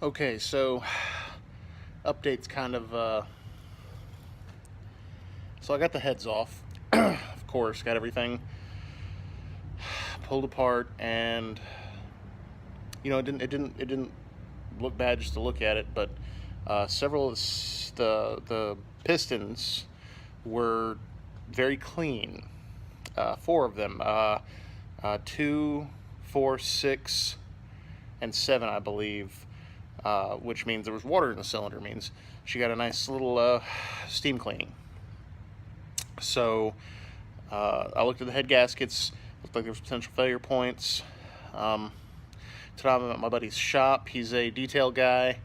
Okay, so update's so I got the heads off, of course, got everything pulled apart, and it didn't look bad just to look at it, but several of the pistons were very clean. Four of them, 2, 4, 6, and 7, I believe, which means there was water in the cylinder. Means she got a nice little steam cleaning. So I looked at the head gaskets. Looked like there was potential failure points. Today I'm at my buddy's shop. He's a detail guy.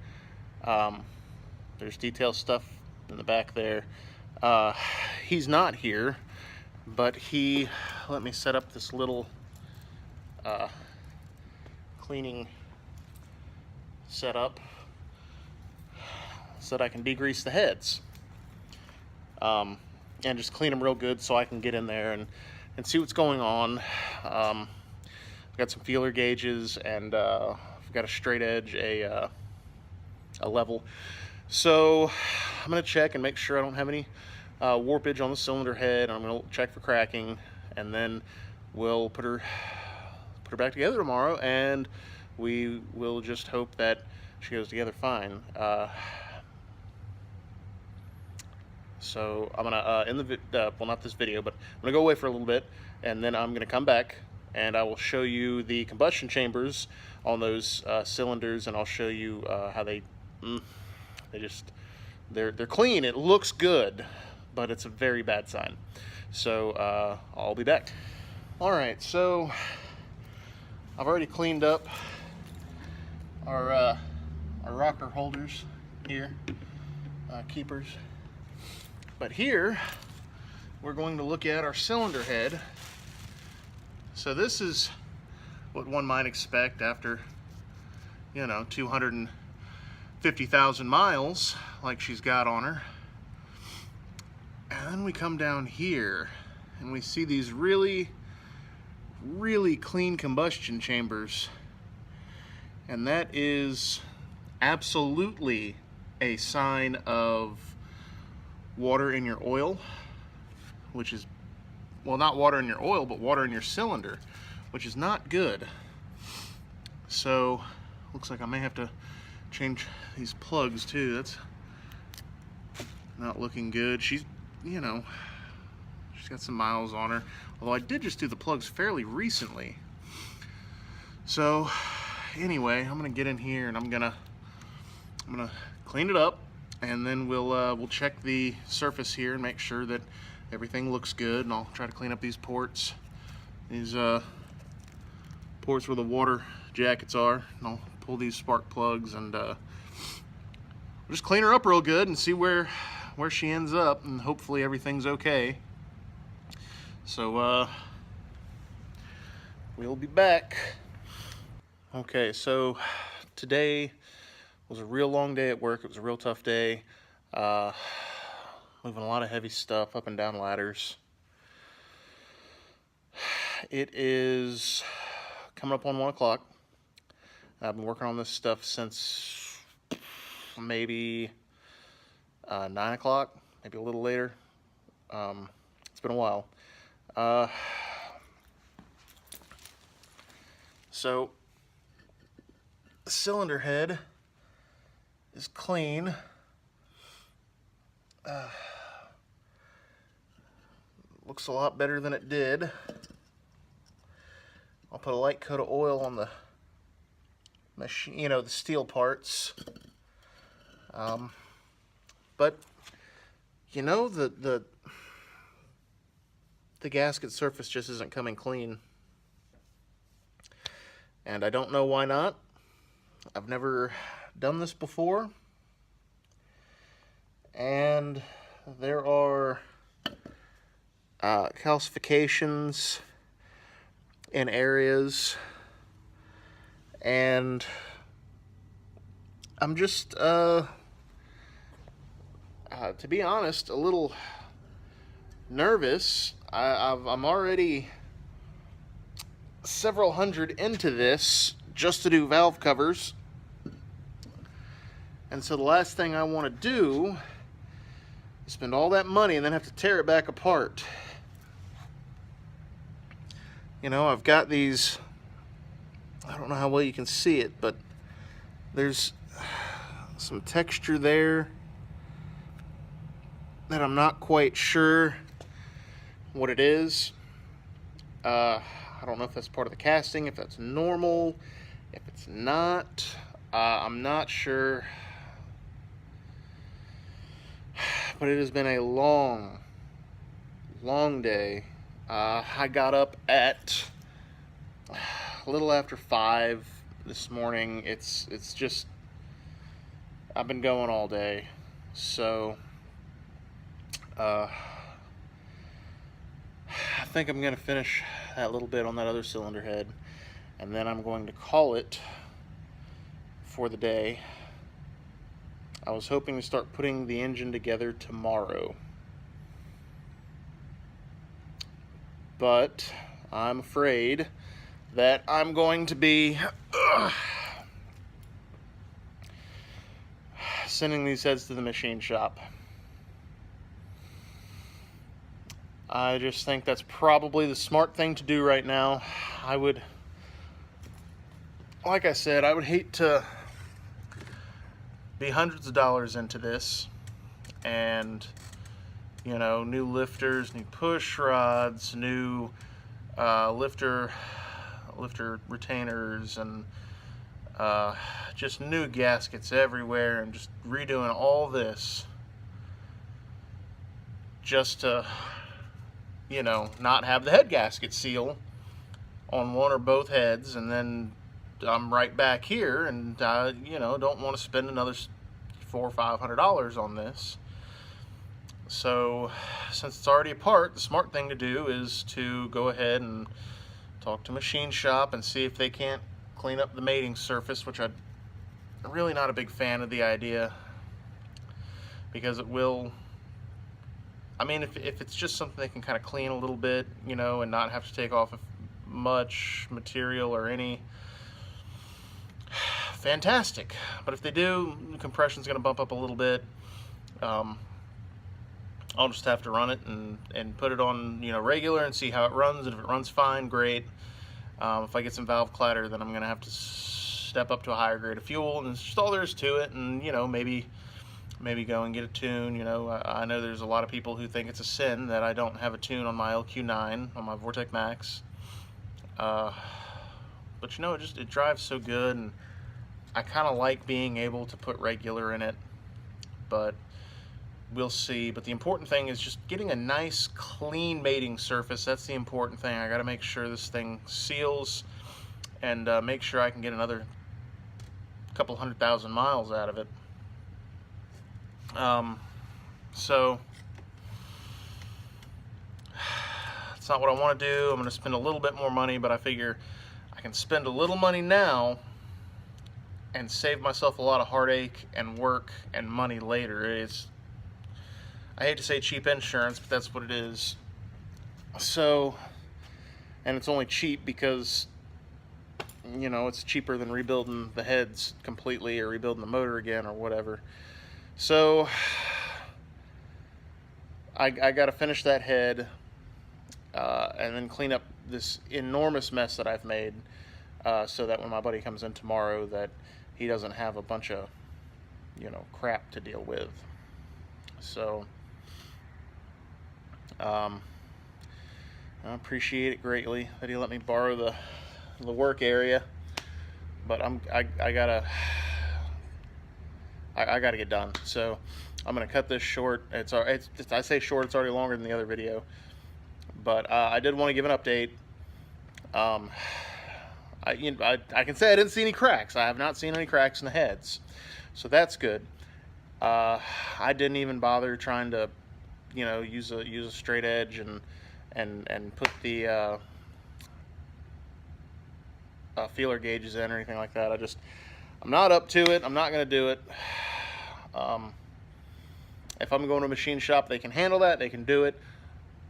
There's detail stuff in the back there. He's not here, but he let me set up this little cleaning setup so that I can degrease the heads and just clean them real good so I can get in there and see what's going on. I've got some feeler gauges, and I've got a straight edge, a level. So I'm gonna check and make sure I don't have any warpage on the cylinder head. I'm gonna check for cracking, and then we'll put her back together tomorrow, and we will just hope that she goes together fine. So I'm gonna end the well, not this video, but I'm gonna go away for a little bit, and then I'm gonna come back and I will show you the combustion chambers on those cylinders, and I'll show you how they're clean. It looks good, but it's a very bad sign. So I'll be back. All right, so I've already cleaned up our rocker holders here, keepers. But here, we're going to look at our cylinder head. So this is what one might expect after, 250,000 miles like she's got on her. And then we come down here and we see these really, really clean combustion chambers. And that is absolutely a sign of water in your oil, which is, well, not water in your oil, but water in your cylinder, which is not good. So looks like I may have to change these plugs too. That's not looking good. She's got some miles on her, although I did just do the plugs fairly recently. So anyway, I'm gonna get in here and I'm gonna clean it up, and then we'll check the surface here and make sure that everything looks good, and I'll try to clean up these ports. These ports where the water jackets are, and I'll pull these spark plugs, and we'll just clean her up real good and see where she ends up, and hopefully everything's okay. So we'll be back. Okay, so today was a real long day at work. It was a real tough day. Moving a lot of heavy stuff up and down ladders. It is coming up on 1 o'clock. I've been working on this stuff since maybe 9 o'clock, maybe a little later. It's been a while. So the cylinder head is clean. Looks a lot better than it did. I'll put a light coat of oil on the machine, the steel parts. But the gasket surface just isn't coming clean, and I don't know why not. I've never done this before, and there are calcifications in areas, and I'm just to be honest, a little nervous. I'm already several hundred into this just to do valve covers, And so the last thing I want to do is spend all that money and then have to tear it back apart. You know, I've got these, I don't know how well you can see it, but there's some texture there that I'm not quite sure what it is. I don't know if that's part of the casting, if that's normal, if it's not. I'm not sure. But it has been a long, long day. I got up at a little after 5 this morning. It's just, I've been going all day. So, I think I'm going to finish that little bit on that other cylinder head, and then I'm going to call it for the day. I was hoping to start putting the engine together tomorrow, but I'm afraid that I'm going to be sending these heads to the machine shop. I just think that's probably the smart thing to do right now. I would, like I said, I would hate to be hundreds of dollars into this, and you know, new lifters, new push rods, new lifter retainers, and just new gaskets everywhere, and just redoing all this just to, you know, not have the head gasket seal on one or both heads, and then I'm right back here, and you know, don't want to spend another $400 or $500 on this. So since it's already apart, the smart thing to do is to go ahead and talk to machine shop and see if they can't clean up the mating surface, which I'm really not a big fan of the idea, because it will, I mean, if it's just something they can kind of clean a little bit, you know, and not have to take off much material or any, fantastic. But if they do, the compression's going to bump up a little bit. I'll just have to run it and put it on, you know, regular and see how it runs. And if it runs fine, great. If I get some valve clatter, then I'm going to have to step up to a higher grade of fuel, and it's just all there is to it. And, you know, maybe go and get a tune. You know, I know there's a lot of people who think it's a sin that I don't have a tune on my LQ9 on my Vortec Max. But you know, it drives so good, and I kind of like being able to put regular in it, but we'll see. But the important thing is just getting a nice clean mating surface. That's the important thing. I got to make sure this thing seals, and make sure I can get another couple 100,000 miles out of it. So it's not what I want to do. I'm going to spend a little bit more money, but I figure I can spend a little money now and save myself a lot of heartache and work and money later. I hate to say cheap insurance, but that's what it is. So, and it's only cheap because, you know, it's cheaper than rebuilding the heads completely or rebuilding the motor again or whatever. So I got to finish that head and then clean up this enormous mess that I've made, so that when my buddy comes in tomorrow, that he doesn't have a bunch of, you know, crap to deal with. So I appreciate it greatly that he let me borrow the work area, but I gotta get done. So I'm gonna cut this short. I say short, it's already longer than the other video, but I did want to give an update. I can say I didn't see any cracks. I have not seen any cracks in the heads, so that's good. I didn't even bother trying to, you know, use a straight edge and put the feeler gauges in or anything like that. I'm not up to it. I'm not going to do it. If I'm going to a machine shop, they can handle that. They can do it.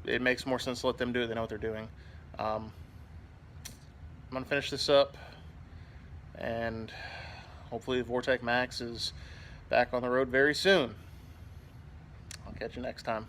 It makes more sense to let them do it. They know what they're doing. I'm going to finish this up, and hopefully the Vortec Max is back on the road very soon. I'll catch you next time.